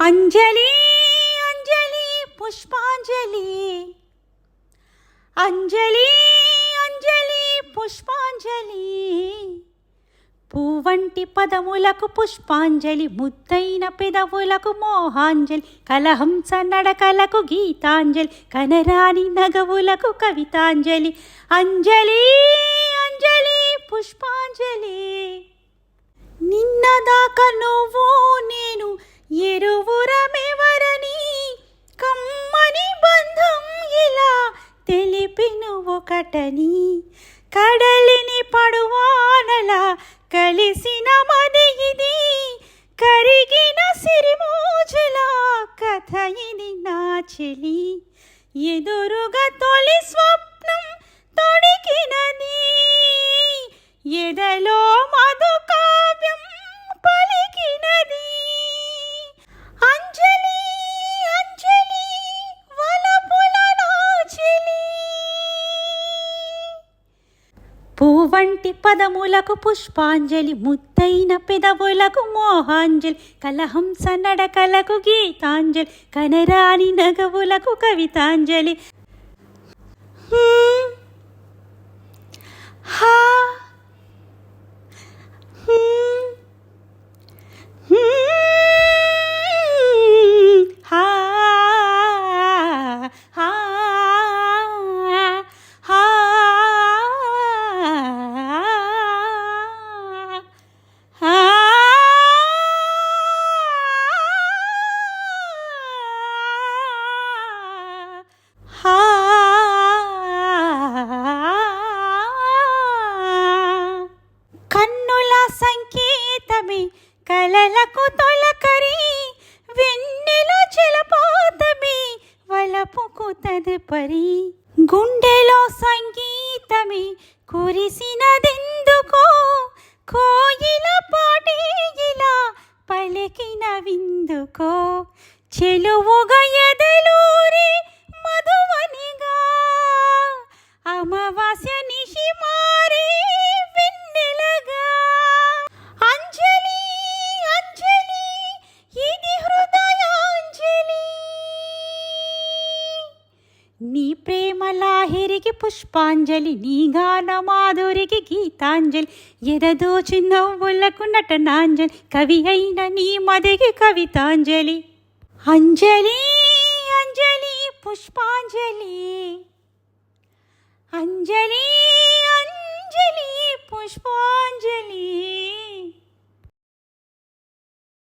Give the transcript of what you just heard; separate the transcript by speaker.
Speaker 1: అంజలి అంజలి పుష్పాంజలి, అంజలి అంజలి పుష్పాంజలి. పూవంటి పదములకు పుష్పాంజలి, ముద్దైన పెదవులకు మోహాంజలి, కలహంస నడకలకు గీతాంజలి, కనరాని నగవులకు కవితాంజలి. అంజలి అంజలి పుష్పాంజలి. నిన్నదాకా నువ్వు నేను ఎరువురమెవరని, కమ్మని బంధం ఇలా తెలిపిను ఒకటని, కడలిని పడువానలా కలిసిన మది ఇది, కరిగిన సిరిమోజుల కథ ఇది నా చెలి. ఎదురుగా తొలి స్వప్నం తొడిగినది, ఎదలో మధుకావ్యం పలికినది. అంజలి అంజలి వలపుల నాచెలి. పూవంటి పదములకు పుష్పాంజలి, ముద్దైన పెదవులకు మోహాంజలి, కలహంస నడకలకు గీతాంజలి, కనరాని నగవులకు కవితాంజలి. హా కన్నుల సంకేతమే కలలకు తొలకరి, వెన్నెల జలపాతమే వలపుకు తదుపరి, గుండెలో సంగీతమే కురిసినదెందుకో, కోయిల పాటే ఇలా పలికిన విందుకో, చెలువుగా ఎదలూరి మధువనిగా, అమావాస్య నిశి మారే వెన్నెలగా. అంజలి అంజలి ఇది హృదయాంజలి, నీ ప్రేమ లాహిరికి పుష్పాంజలి, నీ గాన మాధురికి గీతాంజలి, ఎదదోచి నవ్వులకు నటనాంజలి, కవి అయిన నీ మదికి కవితాంజలి. అంజలి అంజలి పుష్పాంజలి, అంజలి అంజలి పుష్పాంజలి.